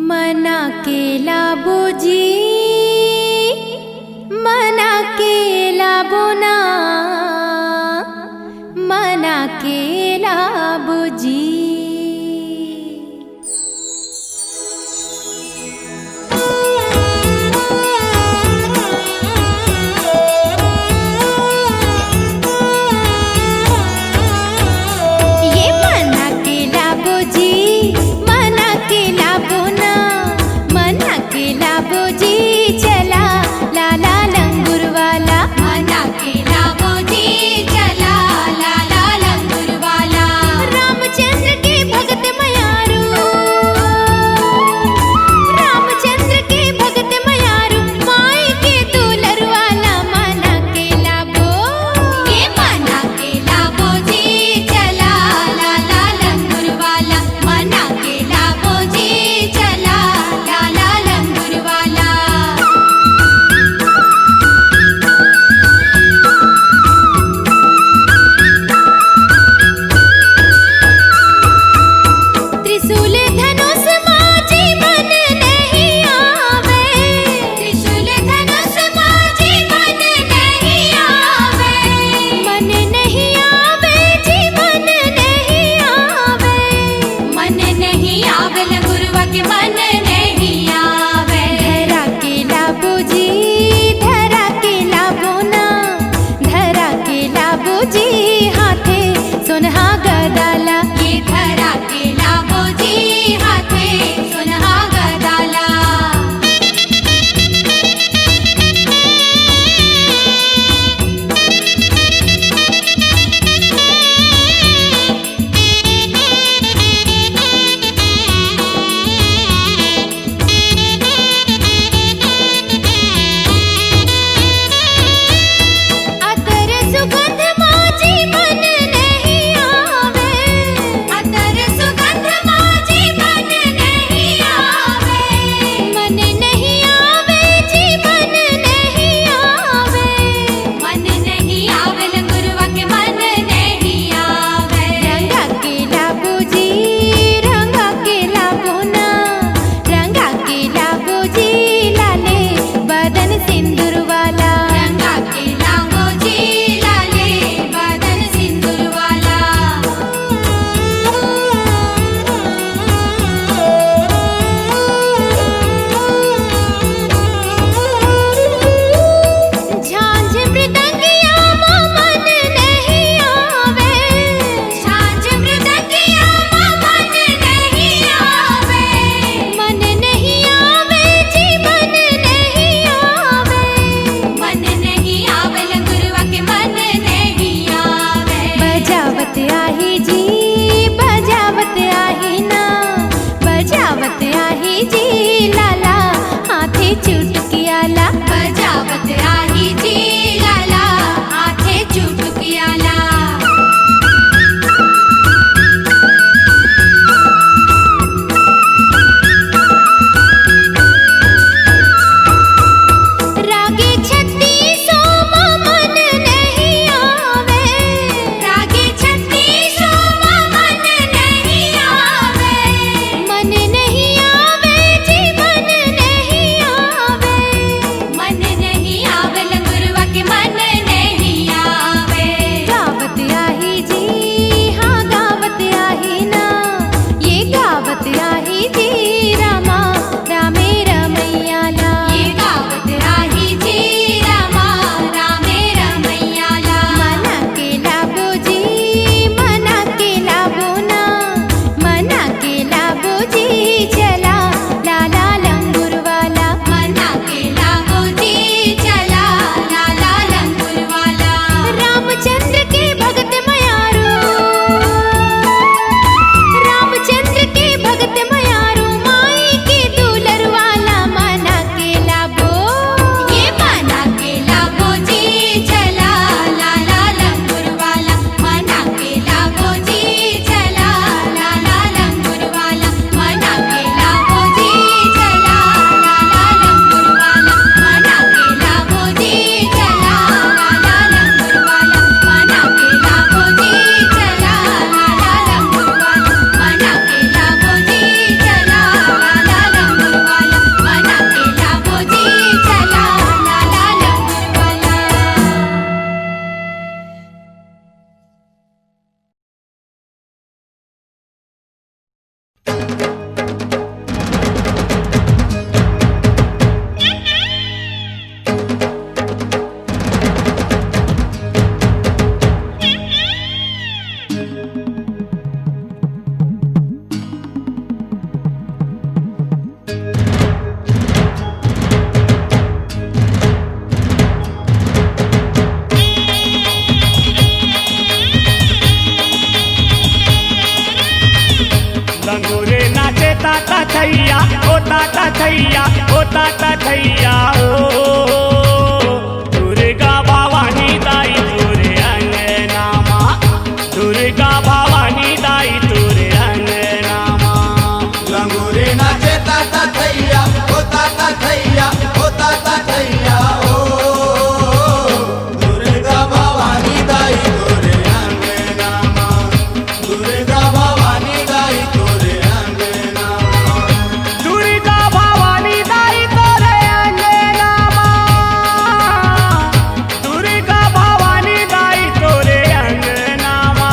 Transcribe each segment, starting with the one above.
मना केला बुजी मना केला बुना मना केला बुजी मन नहीं आवे थैया होता ता थैया होता ता थैया ओ दुर्गा भवानी दाई तोरे अंगनामा दुर्गा भवानी दाई तोरे अंगनामा लंगूरे नाचे ता थैया होता ता थैया होता ता थैया ओ दुर्गा भवानी दाई तोरे अंगनामा दुर्गा भवानी दाई तोरे अंगनामा दुर्गा भवानी दाई तोरे अंगनामा दुर्गा भवानी दाई तोरे अंगनामा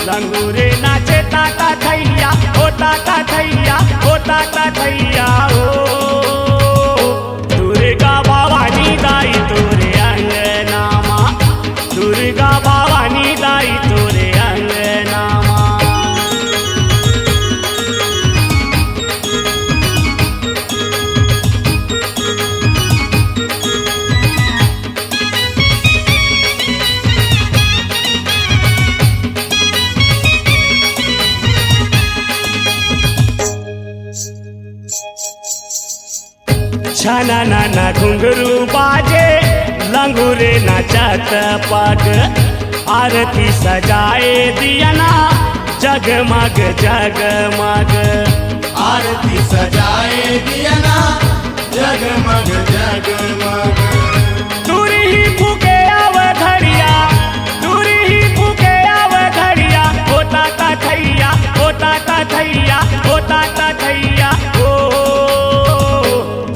लंगूरे नाचे ता थैया होता ता थैया होता ता थैया ओ दुर्गा भवानी दाई तोरे अंगनामा दुर्गा भवानी दाई तोरे अंगनामा छना नाना घुंघरू बाजे लंगूरे नाचत पग आरती सजाए दियना जगमग जगमग आरती सजाए दियना जगमग जगमग दूरी ही फूके आव घड़िया दूरी ही फूके आव घड़िया होता ता थैया होता ता थैया होता ता थैया ओ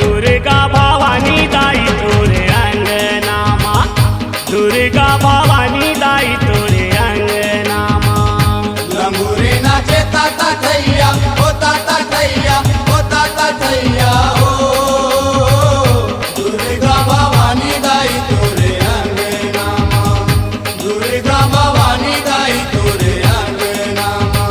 दुर्गा भवानी दाई तोरे अंगनामा दुर्गा भवानी दाई तोरे अंगनामा लंगूरे नाचे ता थैया होता ता थैया होता ता थैया ओ दुर्गा भवानी दाई तोरे अंगनामा दुर्गा भवानी दाई तोरे अंगनामा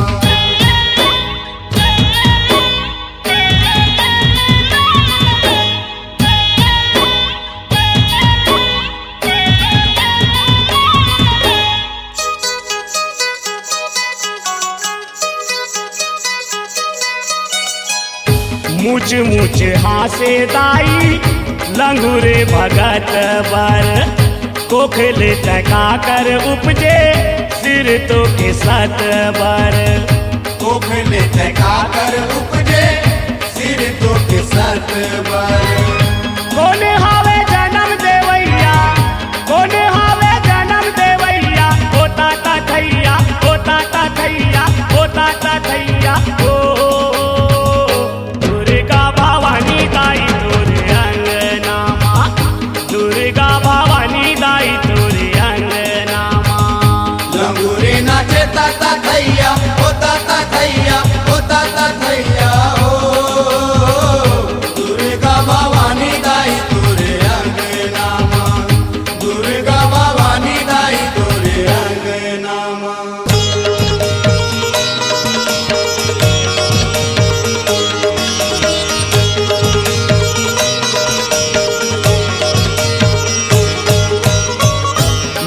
मुझ मुझ हासे दाई लंगूरे भगत बर कोखले तका कर उपजे सिर तो के सत बर कोखले तका कर उपजे सिर तो के सत बर कौन हावे जन्म देवैया कौन हावे जन्म देवैया होता ता थैया होता ता थैया होता ता थैया ओ दुर्गा भवानी दाई तोरे अंगनामा दुर्गा भवानी दाई तोरे अंगनामा लंगूरे नाचे ता थैया होता ता थैया होता ता थैया ओ दुर्गा भवानी दाई तोरे अंगनामा दुर्गा भवानी दाई तोरे अंगनामा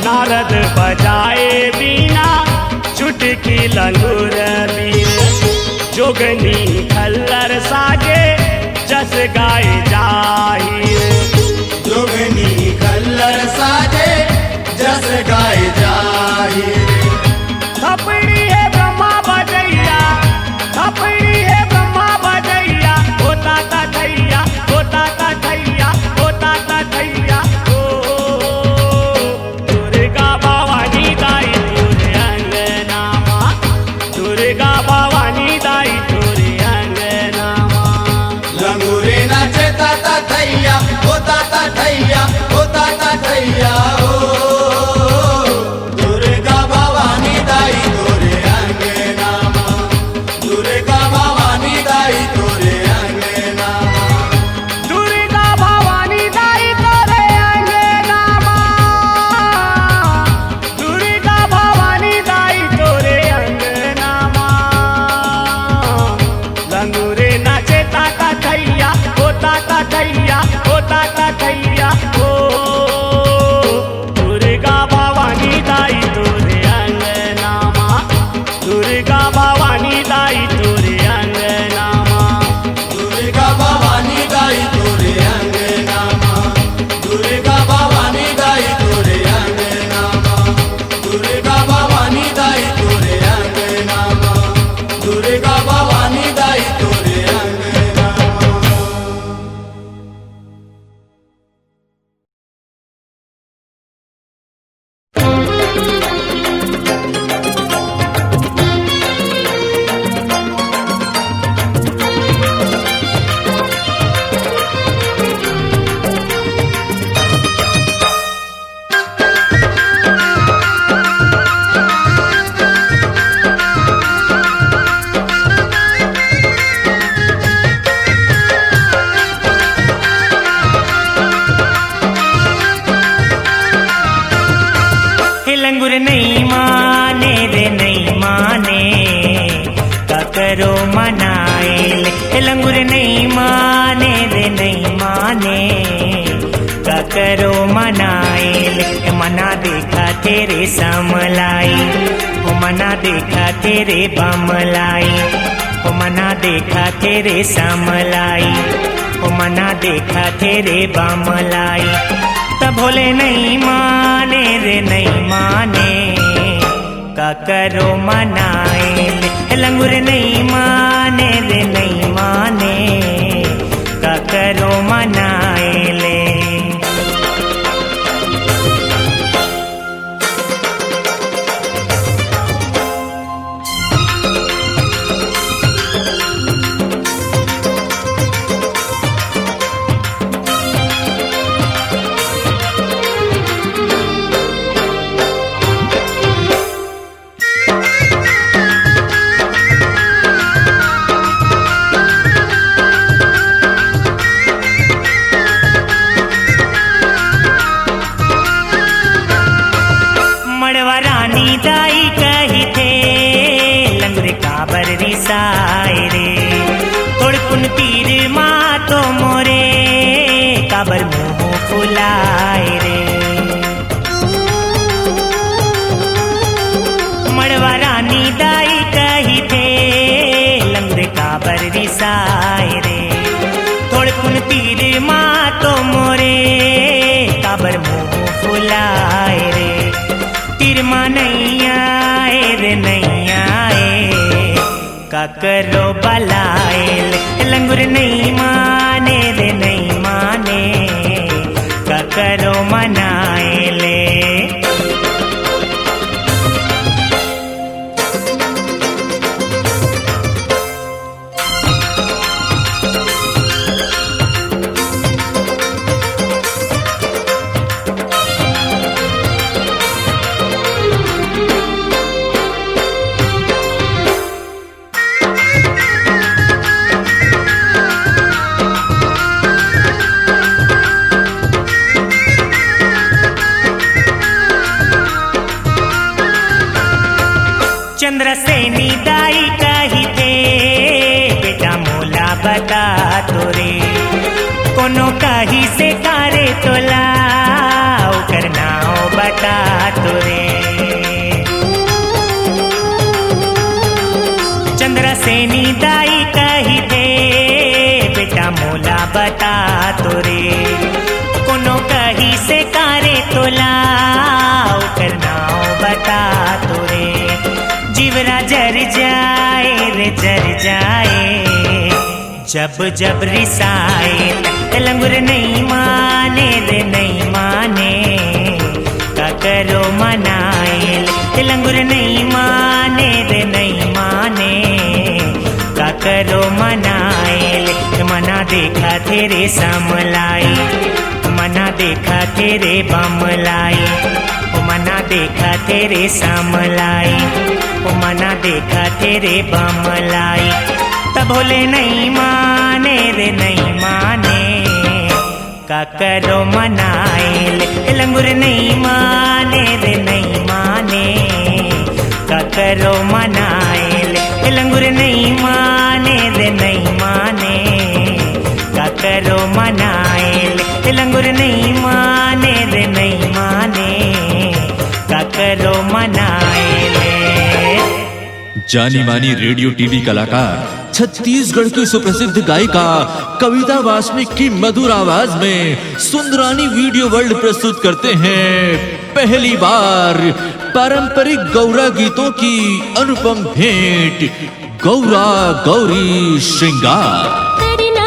नारद बजाए बीना चुटकी लंगूर बीन जोगनी खल्लर साजे जस गाए जाहिर जोगनी खल्लर साजे जस गाए जाहिर थपड़ी है ब्रह्मा बजैया थपड़ी है ब्रह्मा बजैया होता ता थैया होता ता थैया होता ता थैया ओ दुर्गा भवानी दाई तोरे अंगनामा दुर्गा भवानी दाई तोरे अंगनामा लंगूरे नाचे ता थैया करो मनाइल मना देखा तेरे समलाई ओ मना देखा तेरे बमलाई ओ मना देखा तेरे समलाई ओ मना देखा तेरे बमलाई तब भोले नहीं माने रे नहीं माने का करो मनाइल लंगुर नहीं माने रे नहीं माने का करो मनाइले रे थोड़कुन पीर माँ तो मोरे काबर मुँह फुलाए रे मड़वा रानी दाई कही थे लंगरे काबर रिसाए रे थोड़कुन पीर माँ तो मोरे काबर मुँह फुलाए रे तीर माँ नहीं आए रे नहीं आए का करो बलाइल लंगुर नहीं माने रे नहीं माने का करो मनाइले चंद्रसेनी दाई कही थे बेटा मोला बता तोरे कोनो कही से कारे तोला करना बता तोरे चंद्रसेनी दाई कही थे बेटा मोला बता तोरे कोनो कही से कारे तोला करना बता तोरे जीवरा जर जाए रे जर जाए जब जब रिसाए लंगुर नहीं माने रे नहीं माने का करो मनाइल लंगुर नहीं माने रे नहीं माने का करो मनाइल मना देखा तेरे समलाई मना देखा तेरे बमलाई मना देखा तेरे समलाई ओ मना देखा तेरे बमलाई तब भोले नहीं माने रे नहीं माने का करो मनाइल लंगुर नहीं माने रे नहीं माने का करो मनाइल लंगुर नहीं माने रे नहीं माने का करो मनाइल लंगुर नहीं माने रे नहीं माने का करो मनाइले जानी मानी रेडियो टीवी कलाकार छत्तीसगढ़ की सुप्रसिद्ध गायिका कविता वासनिक की मधुर आवाज में सुंदरानी वीडियो वर्ल्ड प्रस्तुत करते हैं पहली बार पारंपरिक गौरा गीतों की अनुपम भेंट गौरा गौरी श्रृंगार। अंगना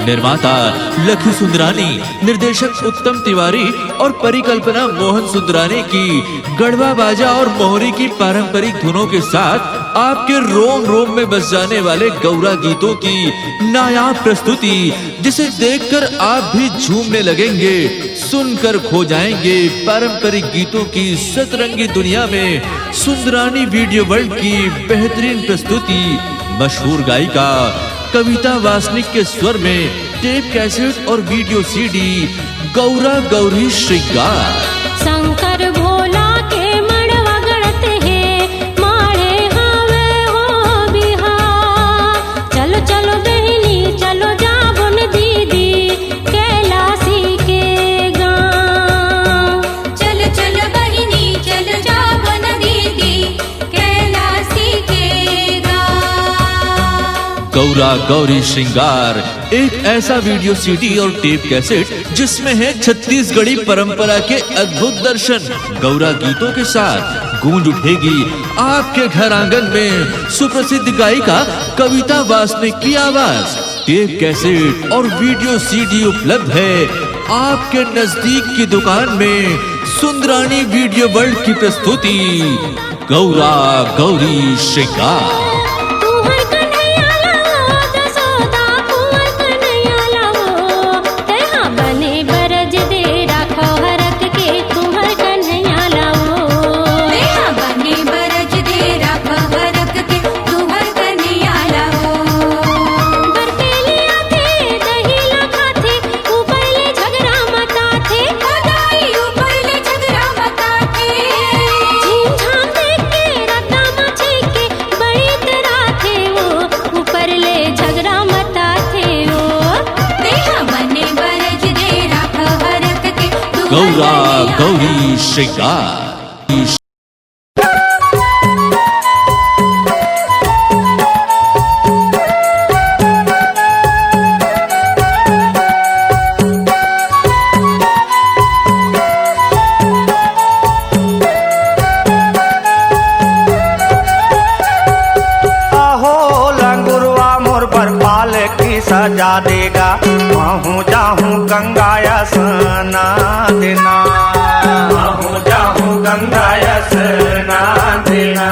निर्माता लखी सुंदरानी, निर्देशक उत्तम तिवारी और परिकल्पना मोहन सुंदरानी की गढ़वा बाजा और मोहरी की पारंपरिक धुनों के साथ आपके रोम रोम में बस जाने वाले गौरा गीतों की नायाब प्रस्तुति, जिसे देखकर आप भी झूमने लगेंगे, सुनकर खो जाएंगे पारंपरिक गीतों की सतरंगी दुनिया में। सुंदरानी वीडियो वर्ल्ड की बेहतरीन प्रस्तुति मशहूर गायिका कविता वासनिक के स्वर में टेप कैसेट और वीडियो सीडी गौरा गौरी श्रृंगार। शंकर भोला के मड़वा गढ़त है, मारे हावे हो बिहार। चलो चलो बहनी चलो जाबुन दीदी, कैलाशी के गाँव। चलो चलो बहिनी चलो जाबुन दीदी, कैलाशी के गाँव। गौरा गौरी श्रृंगार एक ऐसा वीडियो सीडी और टेप कैसेट जिसमें है छत्तीसगढ़ी परंपरा के अद्भुत दर्शन। गौरा गीतों के साथ गूंज उठेगी आपके घर आंगन में सुप्रसिद्ध गायिका कविता वासनिक की आवाज। टेप कैसेट और वीडियो सीडी उपलब्ध है आपके नजदीक की दुकान में। सुंदरानी वीडियो वर्ल्ड की प्रस्तुति गौरा गौरी श्रृंगार। गौरा गौरी श्रृंगार। सजा देगा महू जाहूँ गंगाया स्ना देना, महू जाहूँ गंगाया स्ना देना,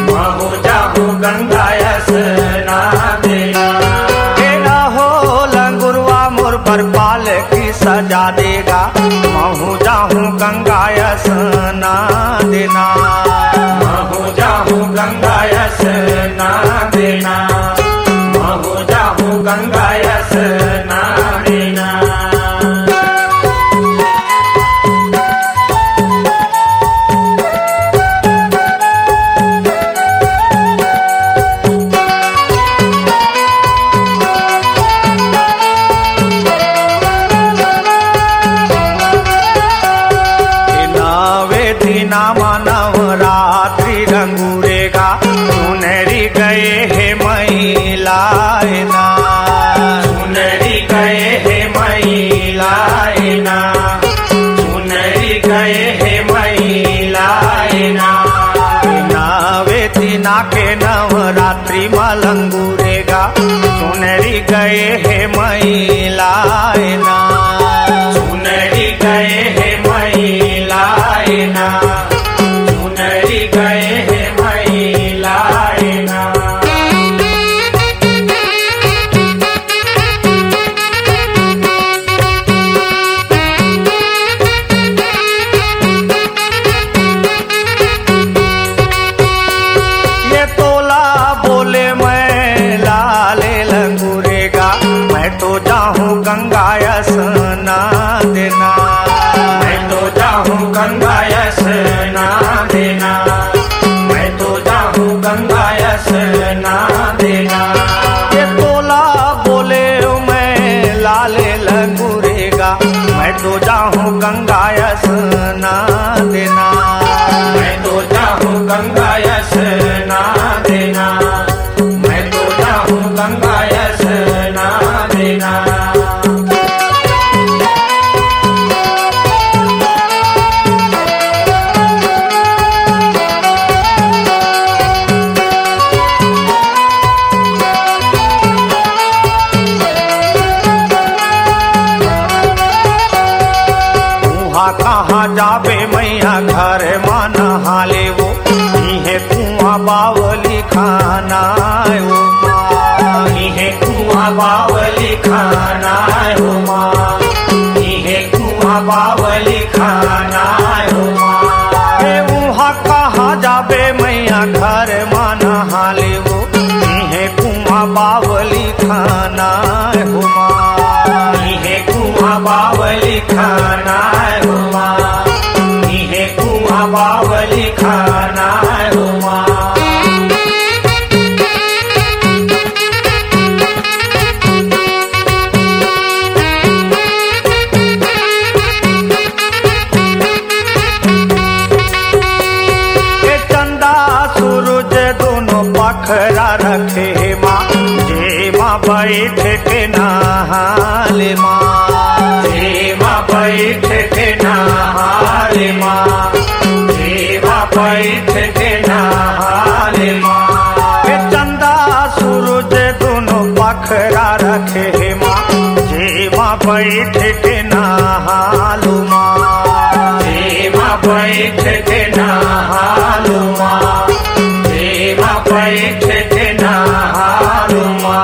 महू जाहूँ गंगाया स्ना देना। तेरा हो लंगुरवा मोर पर पाल की सजा देगा महू जाहूँ गंगाया स्ना देना, महू जाहूँ गंगाया स्ना देना, गंगाया स्ना देना। नावे दीना मानव रात्रि रंगूरेगा, सुनहरी गए है महिलाएं के नवरात्रि मलंगूरेगा, सुनरी गए है महिलाएं ना, सुनरी गए है महिलाएं ना, सुनरी गए है महिलाएं ना। गंगाया स्ना देना, मैं तो जाहूँ गंगाया स्ना देना, मैं तो जाहूँ गंगाया स्ना देना। ये तोला बोले मैं लाले लगुरेगा, मैं तो जाहूँ गंगाया स्ना देना, मैं तो जाहूँ गंगाया स्ना देना, मैं तो जाहूँ गंगाया स्ना देना। जाबे मैया घर मान हाले वो इहे कुआं बावली खाना हो माँ इहे कुआं बावली खाना हो माँ इहे कुआं बावली खाना हो माँ वहाँ कहाँ जाबे मैया घर मान हाले वो इहे कुआं बावली खाना हो माँ इहे कुआं बावली खाना हो माँ इहे कुआं बावली खाना हो माँ पखरा रखे माँ जे माँ बैठ के नहाले माँ जे माँ बैठ के नहाले माँ जे माँ बैठ के नहाले माँ चंदा सूरज दोनों पखरा रखे माँ जे माँ बैठ के नहालू माँ जे माँ बैठ के नहालू माँ बैठ के नहालू माँ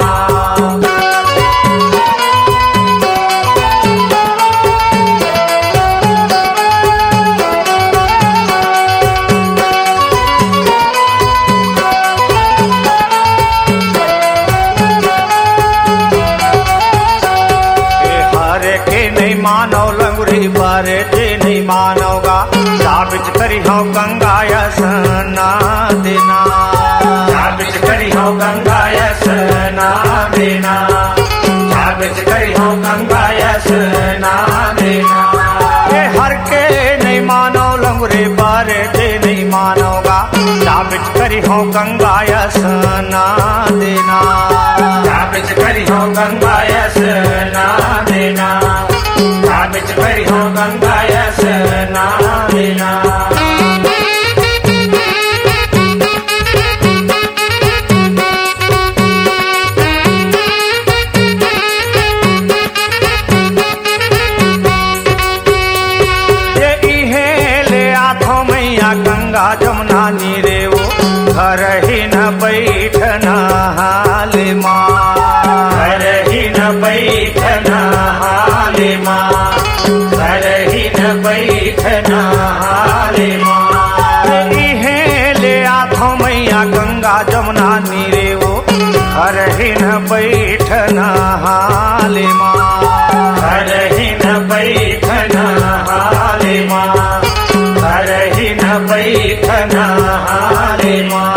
हरे के नहीं मानो लंगुरी बारे जे नहीं मानोगा साबित करी हो गंगा स्ना देना साबित करी हो गंगा स्ना देना साबित करी हो गंगा स्ना देना हर के नहीं मानो लंगुरे बारे जे नहीं मानोगा साबित करी हो गंगा स्ना देना साबित करी हो गंगा स्ना देना साबित करी हो गंगा स्ना देना गंगा जमुना नीरे वो घर ही न बैठना हाले माँ घर ही न बैठना हाले माँ घर ही न बैठना हाले माँ इहे ले आथो मैया गंगा जमुना नीरे वो घर ही न बैठना हाले माँ घर ही न बैठना हाले माँ घर ही न बैठना हाले माँ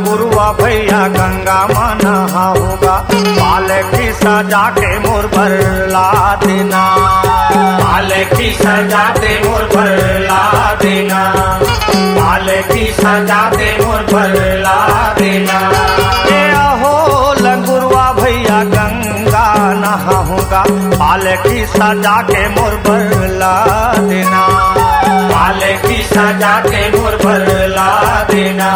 गुरुआ भैया गंगा माना होगा पालकी सजा के मोर पर ला देना पालकी सजा के मोर पर ला देना पालकी सजा के मोर पर ला देना हो लंगुरवा भैया गंगा नहाऊंगा पालकी सजा के मोर पर ला देना पालकी सजा के मोर पर ला देना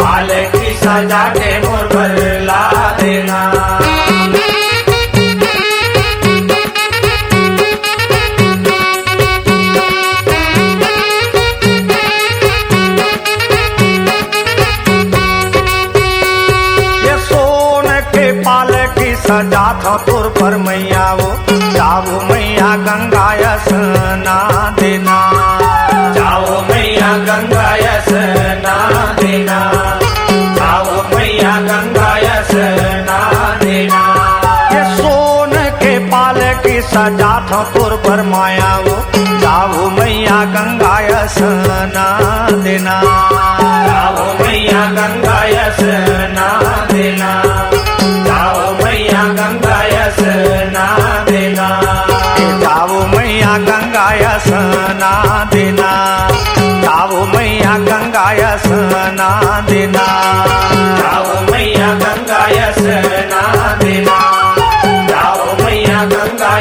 पालकी सजा के मोर पर ला देना ये सोन के पालकी सजा था तुर पर मैया वो जाओ मैया गंगा स्ना देना जाओ मैया गंगा स्ना देना जाओ मैया गंगा स्ना देना ये सोन के पालकी सजा था तुर पर माया वो जाओ मैया गंगा स्ना देना जाओ मैया गंगा स्ना देना जाओ मैया गंगा स्ना देना जाओ मैया गंगा स्ना देना जाओ मैया गंगा स्ना देना जाओ मैया गंगा स्ना देना जाओ मैया गंगा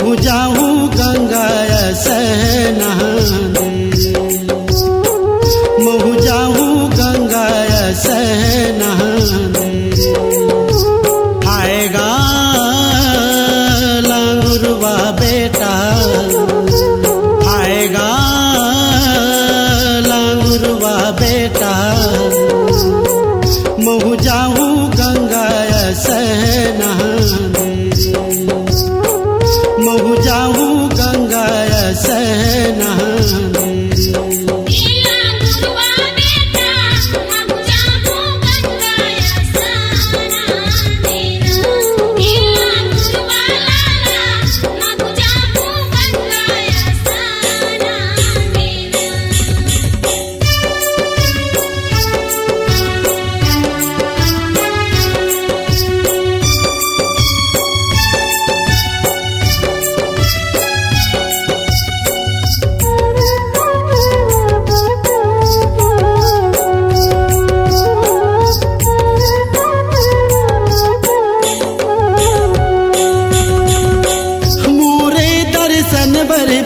महु जाऊं गंगा स्नान महु जाऊं गंगा स्नान आएगा लांगुरवा बेटा आएगा लांगुरवा बेटा महु जाऊं गंगा स्नान महु जाऊं गंगा स्नान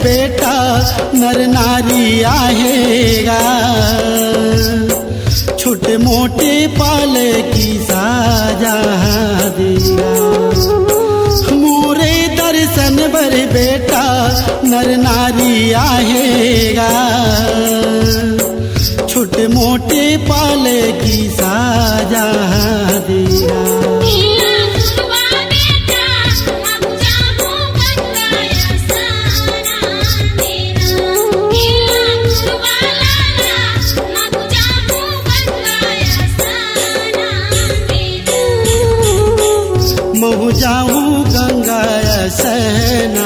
बेटा नर नारी आएगा छोटे मोटे पाल की साजा देगा मोरे दर्शन बर बेटा नर नारी आएगा छोटे मोटे पाल की साजा देगा महु जाऊं गंगा स्नान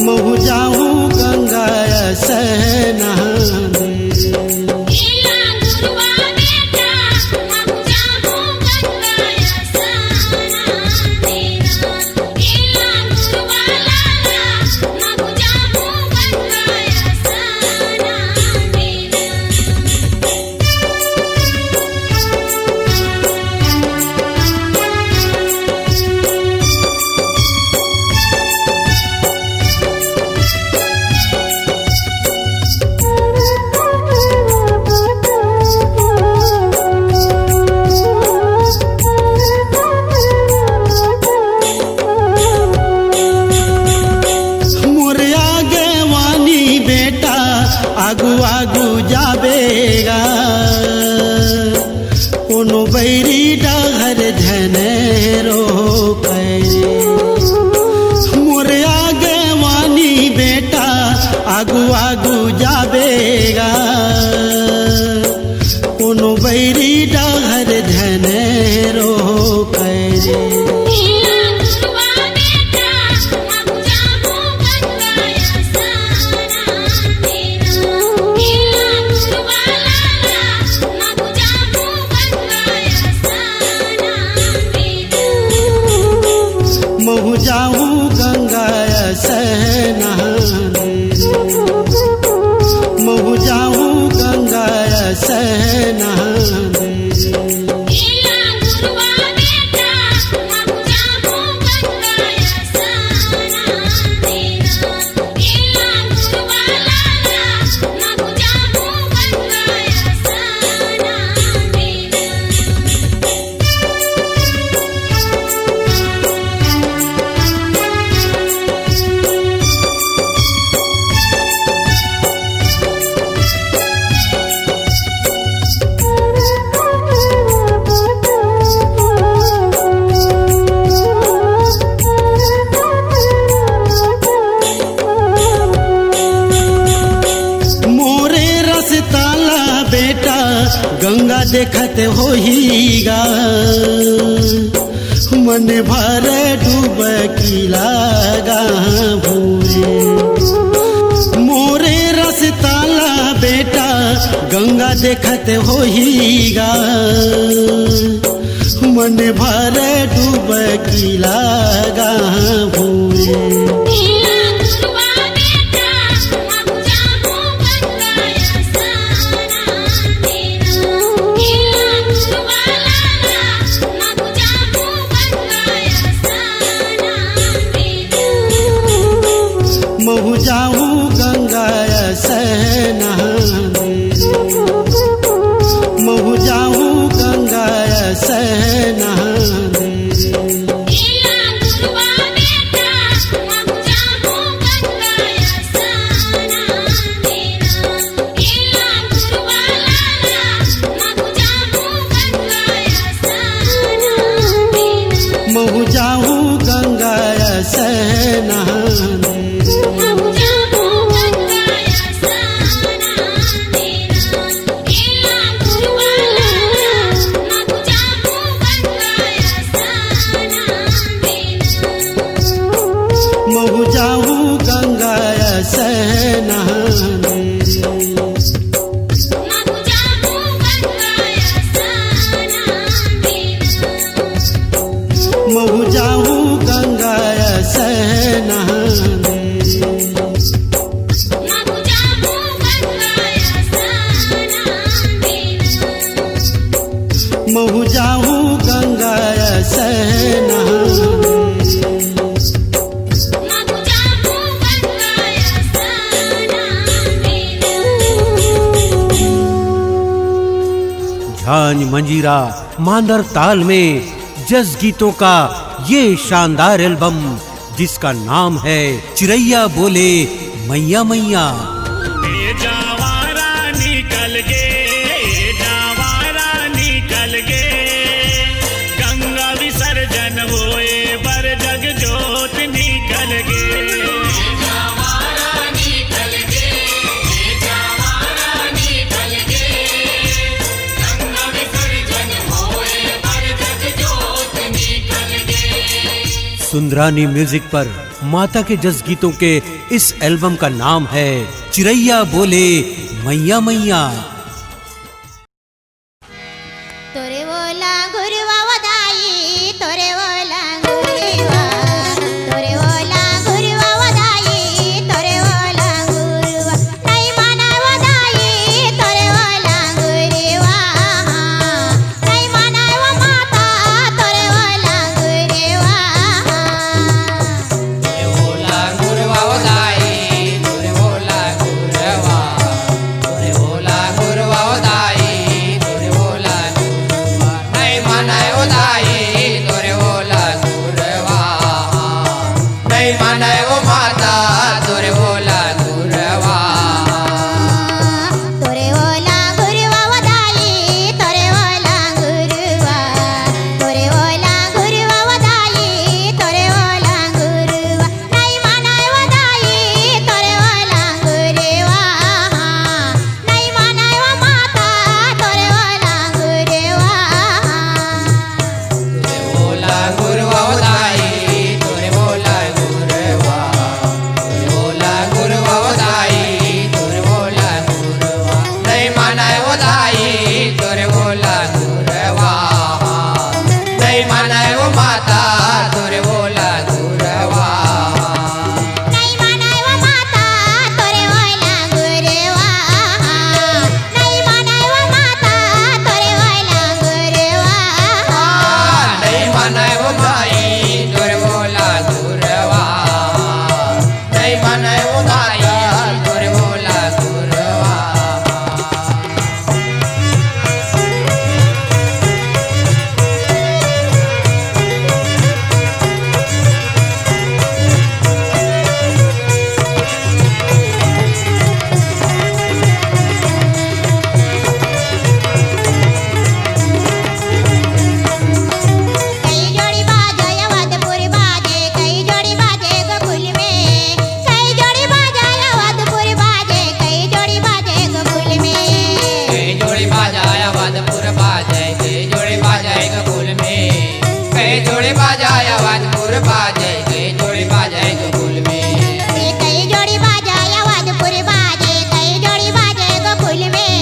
महु जाऊं गंगा स्नान आगू आगू जाबेगा कोनो बैरी डगर धने रोके मोरे आगे वानी बेटा आगू आगू जाबेगा कोनो बैरी डगर धने रोके महु जाऊं गंगा स्नान महु जाऊं गंगा स्नान बेटा गंगा देखत होईगा मन भर डूबकी लागा भूरे मोरे रस ताला बेटा गंगा देखत होईगा मन भर डूबकी लागा भूरे महु जाऊं गंगा नहाने महु जाऊं गंगा नहाने महु जाऊं गंगा नहाने महु जाऊं गंगा नहाने महु जाऊं गंगा नहाने महु जाऊं गंगा नहाने झांझ मंजीरा मांदर ताल में जज गीतों का ये शानदार एल्बम जिसका नाम है चिरैया बोले मैया मैया। जावारा निकल गे जावारा निकल गे गंगा विसर्जन होए बर जग जोत निकल गे सुंदरानी म्यूजिक पर माता के जस गीतों के इस एल्बम का नाम है चिरैया बोले मैया मैया। तोरे बोला गुरुवा वदाई तोरे बोला गुरुवा तोरे बोला गुरुवा वदाई तोरे बोला गुरुवा नहीं माना वदाई तोरे बोला गुरुवा नहीं माना वो माता तोरे बोला गुरुवा तोरे बोला गुरुवा वदाई तोरे बोला गुरुवा तोरे बोला गुरुवा वदाई तोरे बोला गुरुवा नहीं मानाय वदाई तोरे बोला गुरुवा नहीं मानाय वो माता तोरे बोला गुरुवा तोरे बोला गुरुवा वदाई तोरे बोला गुरुवा तोरे बोला गुरुवा वदाई तोरे बोला गुरुवा नहीं मानाय वदाई तोरे बोला गुरुवा नहीं मानाय वो माता तोरे बोला गुरुवा तोरे बोला गुरुवा वदाई तोरे बोला गुरुवा तोरे बोला गुरुवा वदाई तोरे बोला गुरुवा नहीं मानाय वदाई तोरे बोला गुरुवा नहीं मानाय वो माता तोरे बोला गुरुवा नहीं मानाय वो माता तोरे बोला गुरुवा नहीं मानाय वो माता तोरे बोला गुरुवा नहीं मानाय वो भाई तोरे बोला गुरुवा नहीं मानाय वो भाई तोरे बोला गुरुवा कई जोड़ी बाजे अवधपुर बाजे कई जोड़ी बाजे गोकुल में कई जोड़ी बाजे अवधपुर बाजे कई जोड़ी बाजे गोकुल में कई जोड़ी बाजाया वादपुर बाजे कई जोड़ी बाजाए गकुल में कई जोड़ी बाजाया वादपुर बाजे कई जोड़ी बाजाए गकुल में कई जोड़ी बाजे अवधपुर बाजे कई जोड़ी बाजे गोकुल में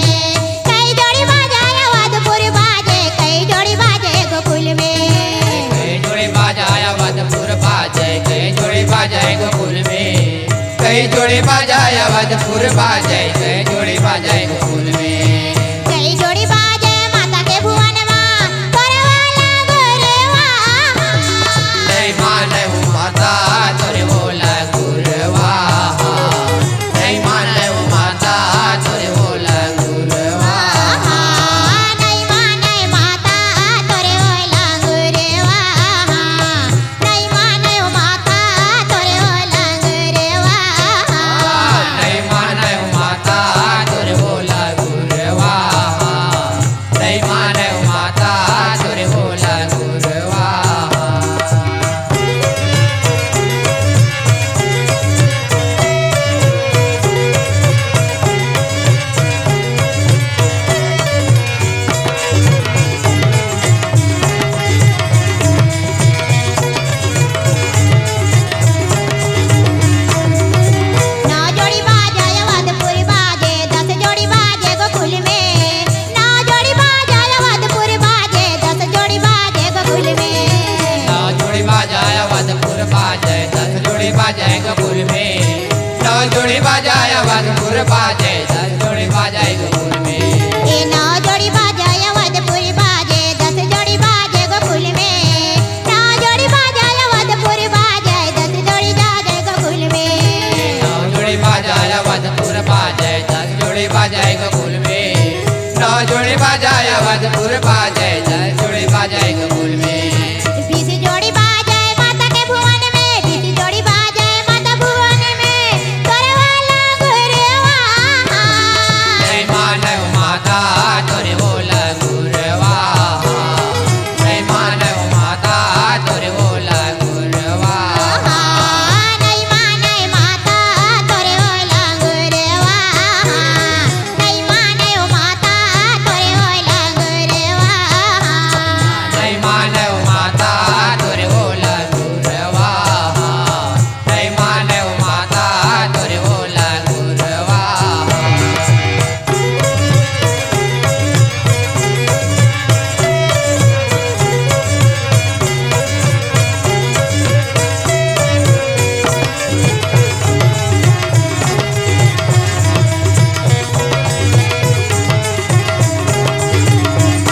कई जोड़ी बाजे अवधपुर बाजे कई जोड़ी बाजे गोकुल में कई जोड़ी बाजाया वादपुर बाजे कई जोड़ी बाजाए गकुल में कई जोड़ी बाजाया वादपुर बाजे कई जोड़ी बाजाए गकुल में कई जोड़ी बाजे माता के भुवन मां तोरे वाला गुरुवा नहीं माने वो माता तोरे बोला गुरुवा बाजे 10 जोड़ी बाजे गोकुल में 9 जोड़ी बाजाए अवधपुर बाजे 10 जोड़ी बाजाए गोकुल में ए 9 जोड़ी बाजाए अवधपुर बाजे 10 जोड़ी बाजे गोकुल में 9 जोड़ी बाजाए अवधपुर बाजे 10 जोड़ी बाजे गोकुल में 9 जोड़ी बाजाए अवधपुर बाजे 10 जोड़ी बाजाए गोकुल में 9 जोड़ी बाजाए अवधपुर बाजे 10 जोड़ी बाजाए गोकुल में 20 जोड़ी बाजाए माता के भुवन में 20 जोड़ी बाजाए माता भुवन में तोरे वाला गुरवा जय मानव माता तोरे बोला गुरवा जय मानव माता तोरे बोला गुरवा नहीं माने माता तोरे वाला गुरवा नहीं माने माता तोरे वाला गुरवा जय मानव माता तोरे बोला गुरवा जय मानव माता तोरे बोला गुरवा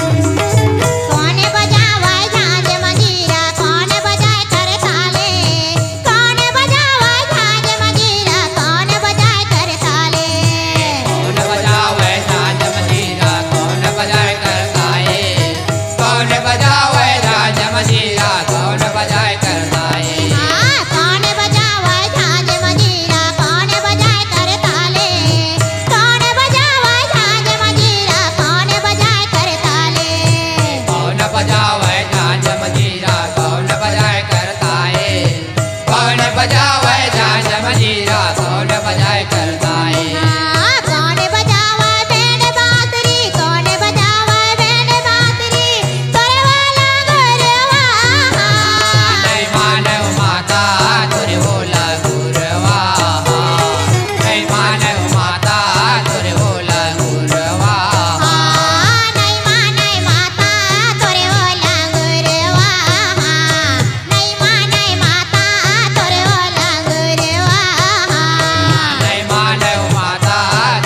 कौन बजावाए झांझ मंजीरा कौन बजाए करताले कौन बजावाए झांझ मंजीरा कौन बजाए करताले कौन बजावे झांझ मंजीरा कौन बजाए करताए कौन बजावे झांझ मंजीरा कौन बजाए करताए कौन बजावाए झांझ मंजीरा कौन बजाए करताले कौन बजावाए झांझ मंजीरा कौन बजाए करताले कौन बजावे झांझ मंजीरा कौन बजाए करताए कौन बजावे झांझ मंजीरा कौन बजाए करताए कौन बजावाए बैंड बांसुरी कौन बजावाए बैंड बांसुरी तोरे वाला गुरवा जय मानव माता तोरे बोला गुरवा जय मानव माता तोरे बोला गुरवा नहीं माने माता तोरे वाला गुरवा नहीं माने माता तोरे वाला गुरवा जय मानव माता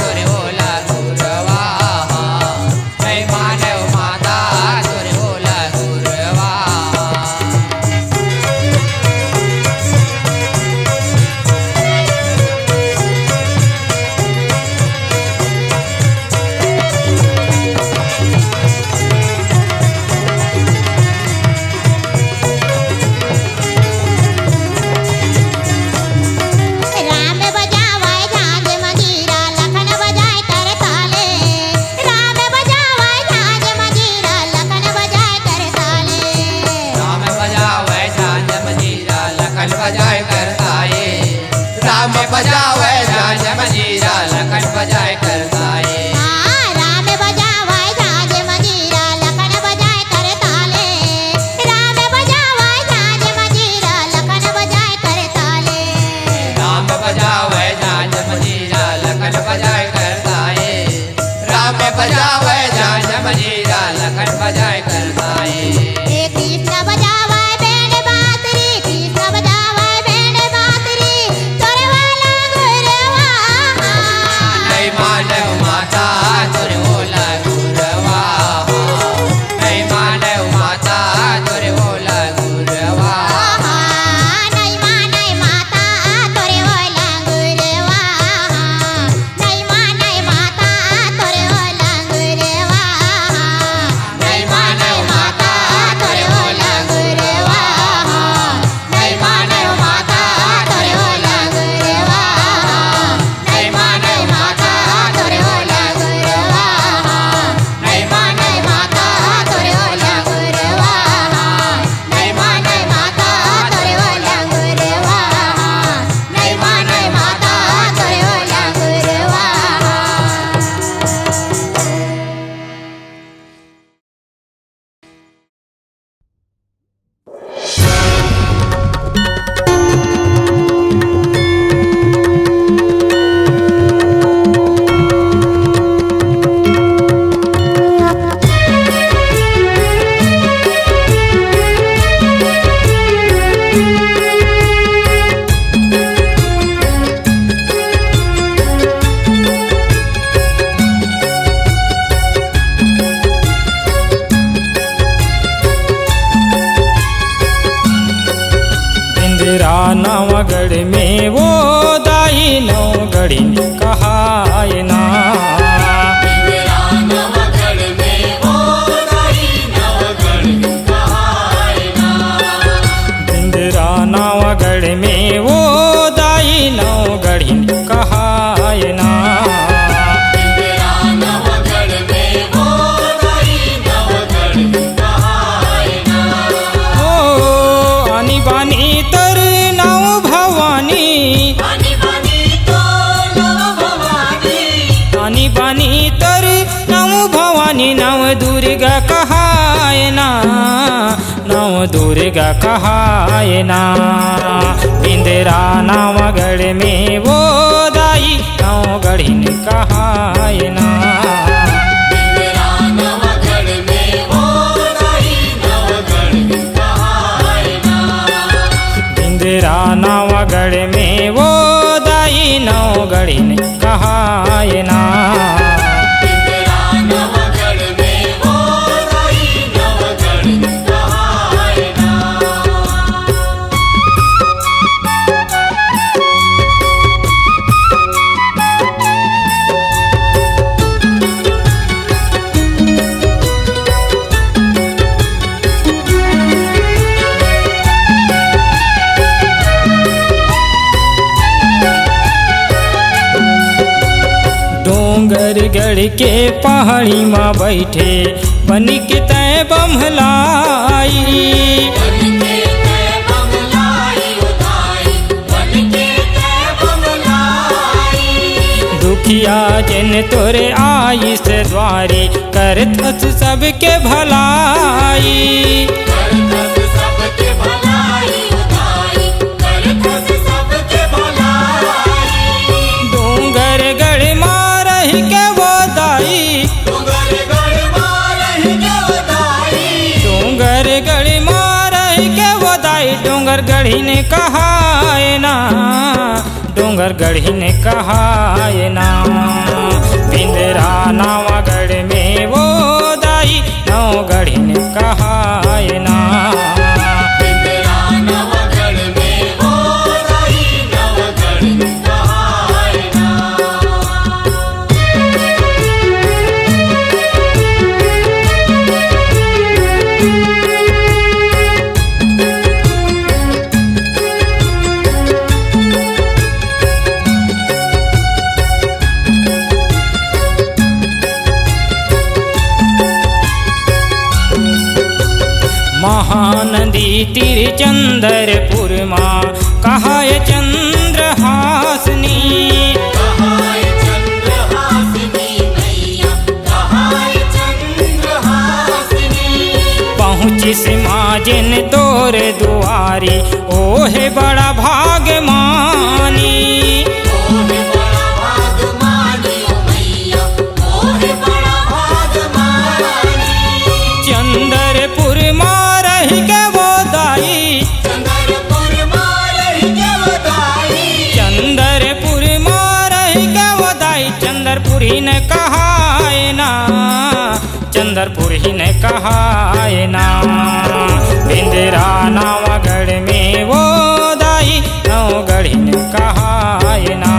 तोरे बोला गुरवा जय मानव माता तोरे बोला गुरवा राम बजावाए झांझ मंजीरा लखन बजाए करताले राम बजावाए झांझ मंजीरा लखन बजाए करताले राम बजावे झांझ मंजीरा लखन बजाए करताए राम बजावे झांझ मंजीरा लखन बजाए करताए राम बजावाए झांझ मंजीरा लखन बजाए करताले राम बजावाए झांझ मंजीरा लखन बजाए करताले राम बजावे झांझ मंजीरा लखन बजाए करताए राम बजावे झांझ मंजीरा लखन बजाए करताए कृष्ण बजावाए बैंड बांसुरी कृष्ण बजावाए बैंड बांसुरी तोरे वाला गुरवा जय मानव माता तोरे बोला गुरवा जय मानव माता तोरे बोला गुरवा नहीं माने माता तोरे वाला गुरवा नहीं माने माता तोरे वाला गुरवा बिंदरा नवगढ़ में वो दाई नवगढ़ी कहाय ना। बिंदरा नवगढ़ में वो दाई नवगढ़ी कहाय ना। तर नव भवानी आनी बानी तर नव भवानी नव दुर्गा कहाय ना। नव दुर्गा कहाय ना। बिंदरा नवगढ़ में वो दाई नवगढ़ी कहाय ना। बिंदरा नवगढ़ में वो दाई नवगढ़ी कहाय ना। डोंगरगढ़ के पहाड़ी माँ बैठे बन के तय बम्हलाई। दुखिया जन तोरे आइस द्वारे करत सबके भलाई। डोंगरगढ़ माँ रही के वो दाई। डोंगरगढ़ माँ रही के वो दाई डोंगरगढ़ी ने कहाय ना। डोंगरगढ़ी ने कहाय ना। बिंदरा नवगढ़ में वो दाई नवगढ़ी ने कहाय ना। महानदी तीर चंद्रपुर माँ कहाय चंद्रहासनी। पहुँचिस माँ जिन तोर दुआरी ओहे बड़ा भाग मानी। चंद्रपुर माँ रही के वो दाई। चंद्रपुर माँ रही के वो दाई चंद्रपुरी ने कहाय ना। चंद्रपुरी ने कहाय ना। बिंदरा नवगढ़ में वो दाई नवगढ़ी ने कहाय ना।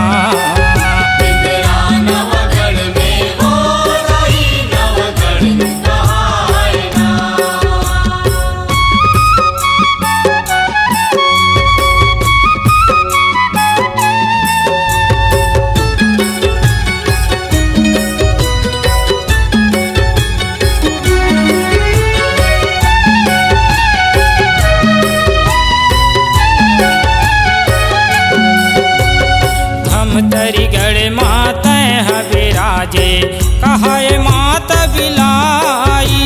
तरीगढ़ माता है विराजे कहाय माता बिलाई।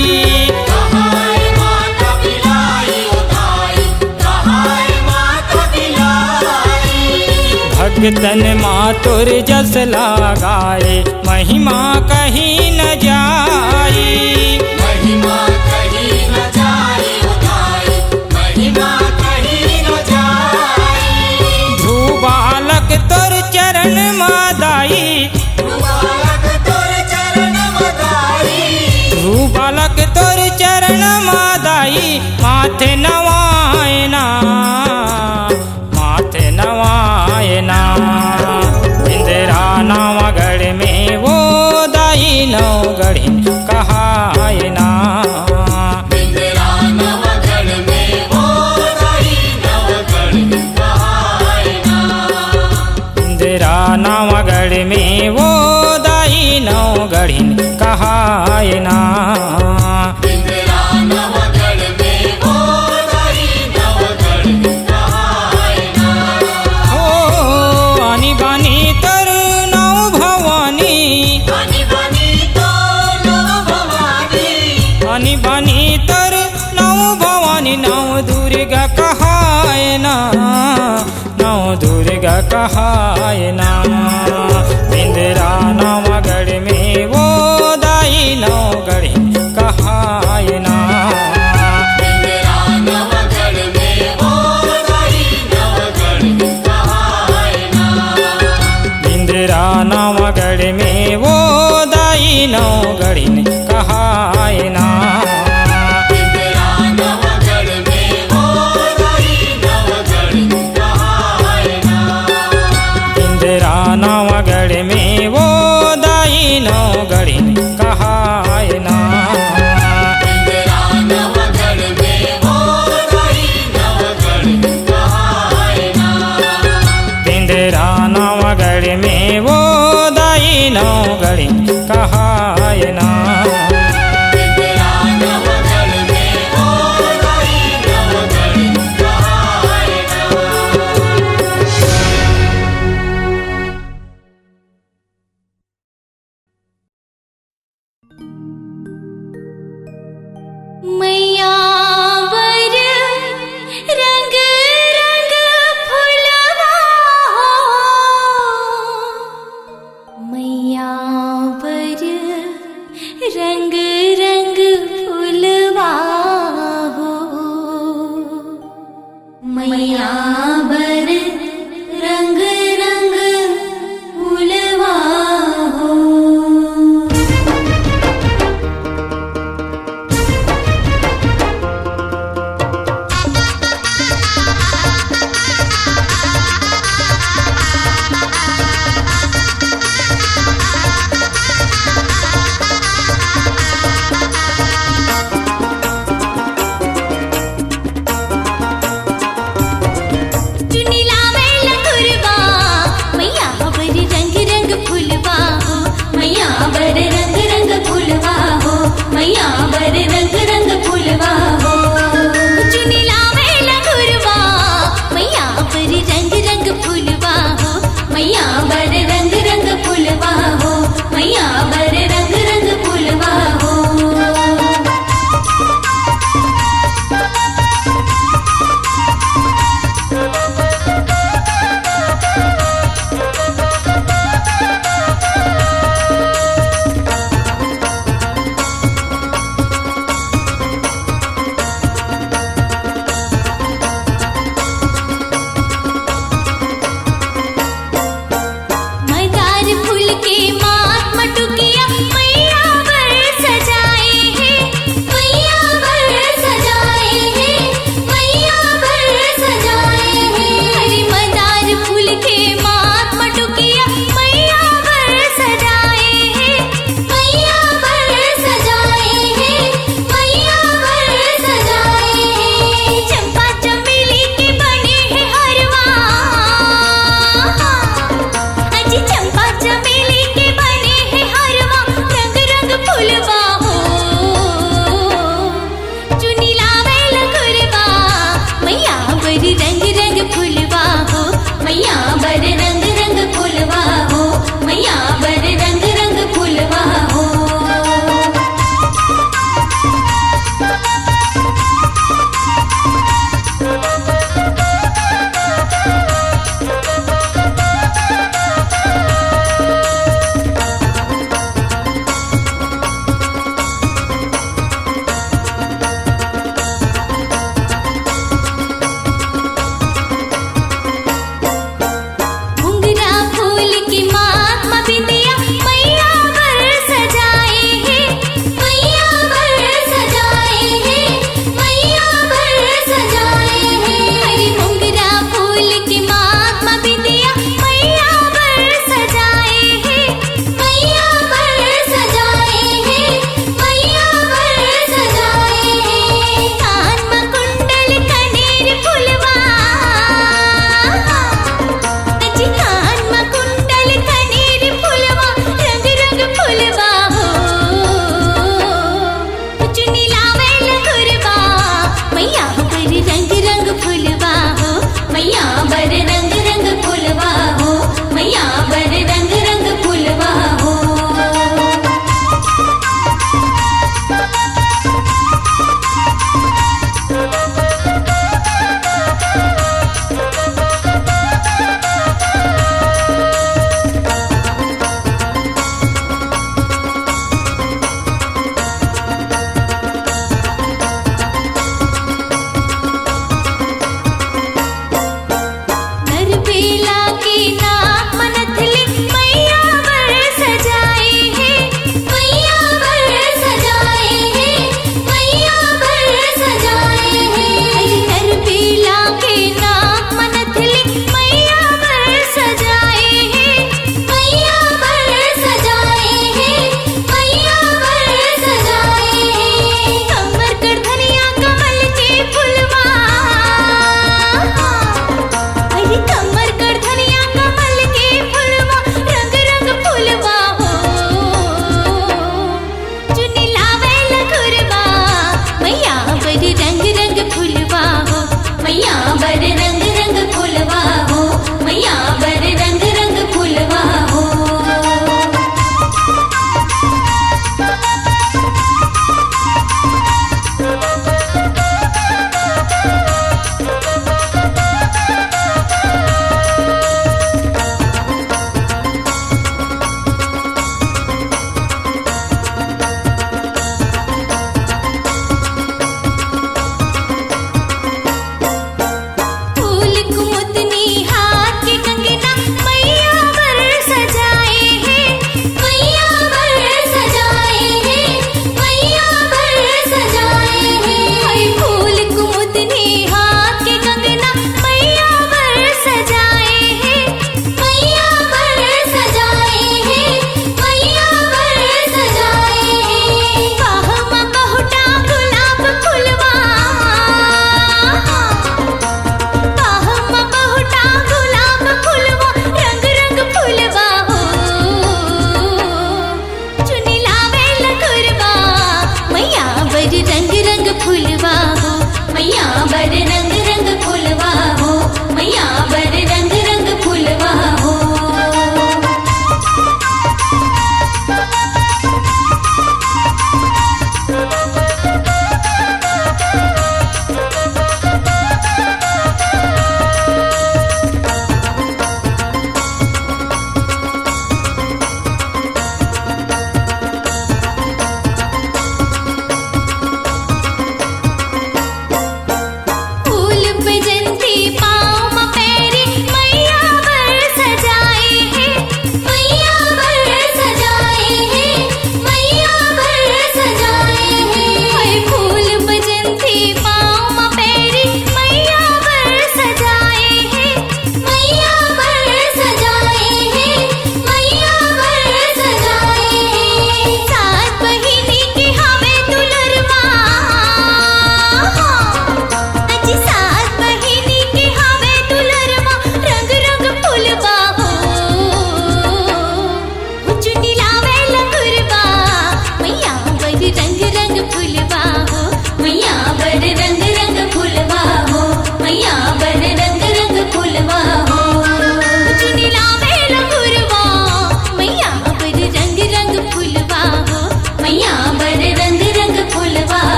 भगतन माँ तुर जस लगाए महिमा कहीं न जाई। बालक तोर चरण मादाई। बालक तोर चरण मादाई माथे नवायना। दुर्गा कहाय नाम बिंदरा नवगढ़ में वो दाई नवगढ़ कहाय नाम बिंदरा नवगढ़ में वो दाई नवगढ़ कहाय नाम बिंदरा नवगढ़ में वो दाई नवगढ़ कहाय नाम बिंदरा नवगढ़ में वो दाई नवगढ़ कहाय नाम बिंदरा नवगढ़ में वो दाई नवगढ़ कहाय नाम बिंदरा नवगढ़ में वो दाई नवगढ़ कहाय नाम बिंदरा नवगढ़ में वो दाई नवगढ़ कहाय नाम बिंदरा नवगढ़ में वो दाई नवगढ़ कहाय मैया वर रंग रंग फुलवा हो मैया वर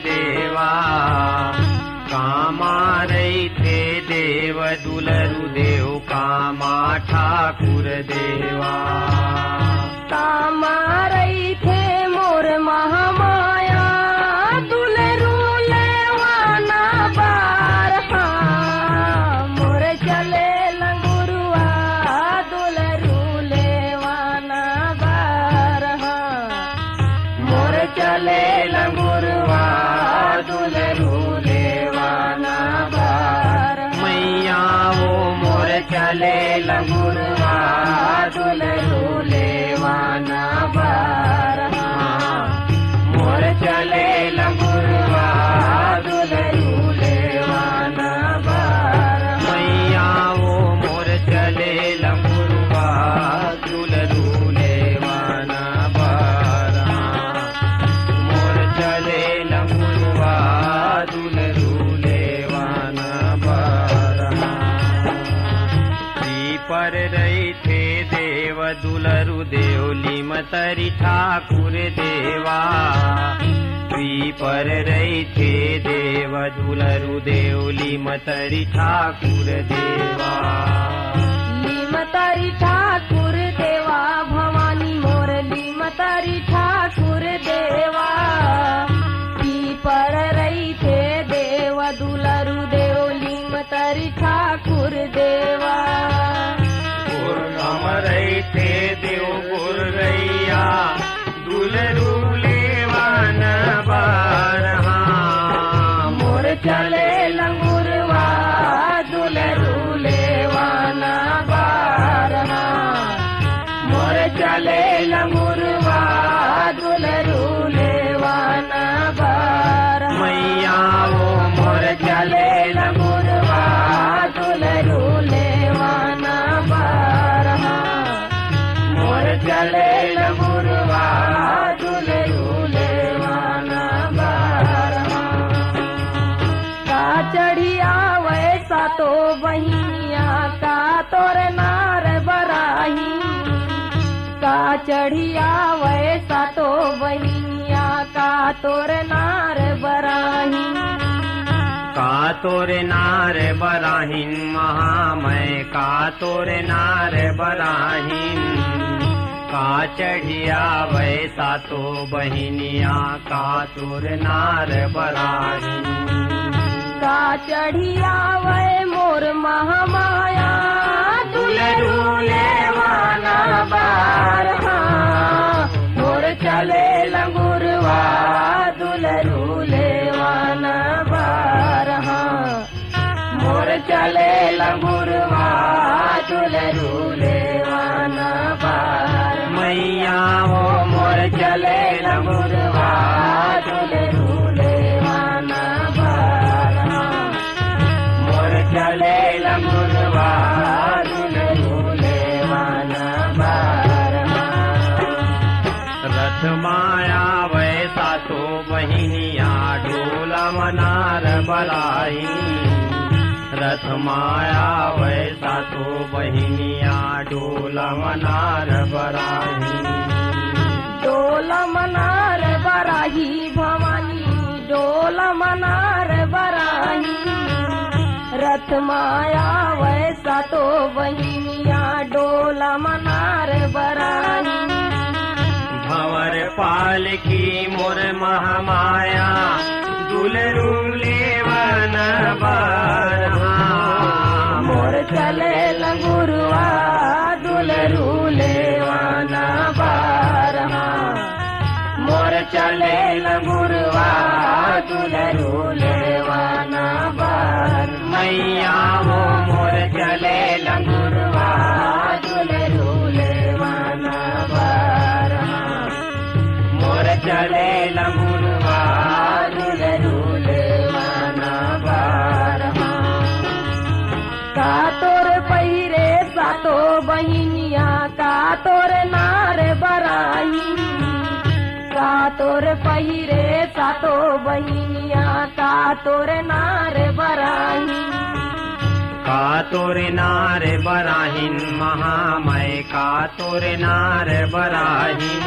देवा कामा रही थे देव दुलरु देव कामा ठाकुर देवा कामा रही थे मोर महामाया दुलरू लेवाना बार मोर चले लंगुरुआ दुलरू लेवाना बार मोर चले लंगुरुआ दुलरू लेवाना बार मैया वो मोर चले लंगुरवा दुलरू लेवाना बार मोर चले लंगुरवा दुलरू लेवाना बार मैया वो मोर चले लंगुरवा दुलरू लेवाना बारा मोर चले लंगुरवा दुलरू लेवाना बारा पर रही थे देव दुलरु देवली मतरी ठाकुर देवा पर रही थे देव दुलरु देवली मतरी ठाकुर देवा लीमतारी ठाकुर देवा भवानी मोर लीमतारी ठाकुर देवा पर रही थे देव दुलरु देव लीमतारी ठाकुर देवा हम रही थे देव गुर रैया दुलरु लेवान बार मोर चले लंगुरवा दुलरू लेवाना बार मोर चले लंगुरवा दुलरू लेवाना बार मैया वो मोर चले लंगुरवा दुलरू लेवाना बार मोर चले लंगुरवा दुलरू लेवाना बार का चढ़िया वैसा तो बहिनिया का तोर नार बराही का चढ़िया वैसा तो बहिनिया का तोर नार बराही का तोरे नार बराहिन महामय का तोरे नार बराहिन का चढ़िया वैसा तो बहिनिया का तोरे नार बराहिन का चढ़िया वै मोर महामाया दुलरू लेवाना बार मोर चले लंगुरवा दुलरू लेवाना बार मोर चले लंगुरवा दुलरू लेवाना बार मैया वो मोर चले लंगुरवा दुलरू लेवाना बार मोर चले लंगुरवा दुलरू लेवाना बार रथ माया वैसा तो बहिनिया डोला मनार बलाई रथ माया वैसा तो बहिनिया डोला मनार बराही डोला मनार बराही भवानी डोला मनार बराही रथ माया वैसा तो बहिनिया डोला मनार बराही भंवर पाल की मोर महामाया दुलरू लेवन बार मोर चले लंगुरवा दुलरू लेवाना बार मोर चले लंगुरवा दुलरू लेवाना बार मैया वो मोर चले लंगुरवा दुलरू लेवाना बार मोर चले लंगुरवा दुलरू लेवाना बार का तोर पहिरे सातो बहिनिया का तोर नार बराही का तोर पहिरे सातो बहिनिया का तोर नार बराही का तोरे नार बराहिन महामय का तोरे नार बराहिन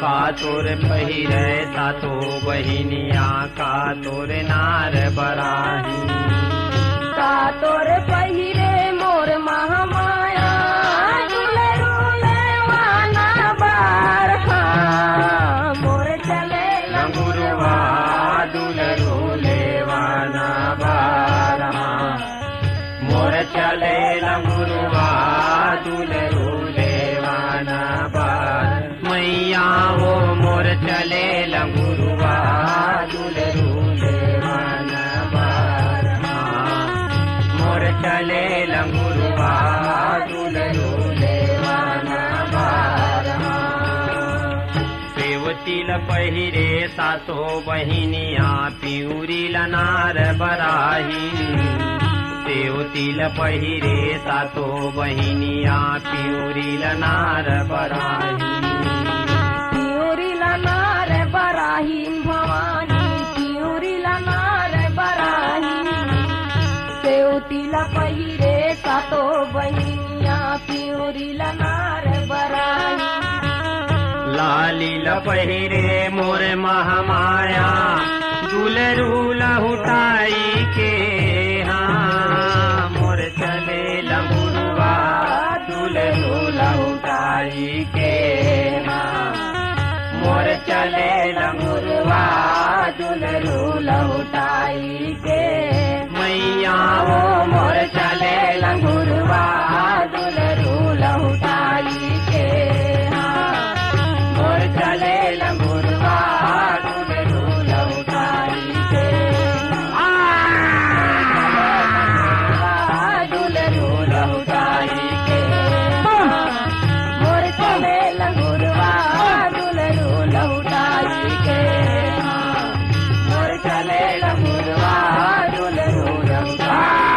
का तोर पहिरे सातो बहिनिया का तोर नार बराही का तोर पहिरे मोर महामाया दुलरू लेवाना बार मोर चले लंगुरवा दुलरू लेवाना बारा मोर चले लंगुरवा दुलरू लेवाना बार मैया हो मोर चले लंगुरवा दुलरू लेवाना बार मोर चले लंगुरवा दुलरू लेवाना बार सेवतील पहिरे सातो बहिनिया पिउरील नार बराही सेवतील पहिरे सातो बहिनिया पिउरील नार बराही पिउरीला नार बराही भवानी पिउरीला नार बराही सेवतीला पहिरे सातो बहिनिया पिउरीला नार बराही लालील पहिरे मोर महामाया दुलरू लहुटाई के हाँ मोर चले लंगुरवा दुलरू लहुटाई के हाँ मोर चले लंगुरवा दुलरू लहुटाई के मैया वो मोर चले लंगुरवा दुलरू लहुटाई के मोर चले लंगुरवा दुलरू लहुटाई के दुलरू लहुटाई के मोर चले लंगुरवा दुलरू लहुटाई के मोर चले लंगुरवा दुलरू लहुटाई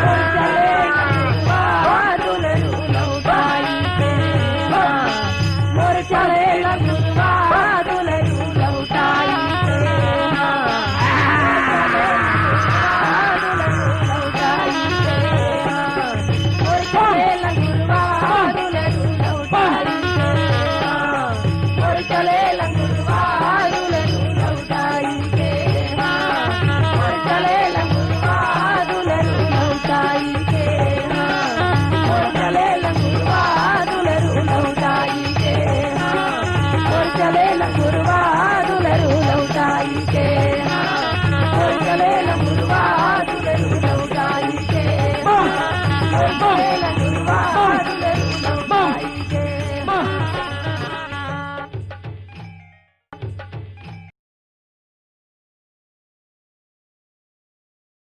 मोर चले लंगुरवा दुलरू लहुटाई मोर चले लंगुरवा दुलरू लहुटाई मोर चले लंगुरवा दुलरू लहुटाई मोर चले लंगुरवा दुलरू लहुटाई मोर चले लंगुरवा दुलरू लहुटाई मोर चले लंगुरवा दुलरू लहुटाई मोर चले लंगुरवा दुलरू लहुटाई मोर चले लंगुरवा दुलरू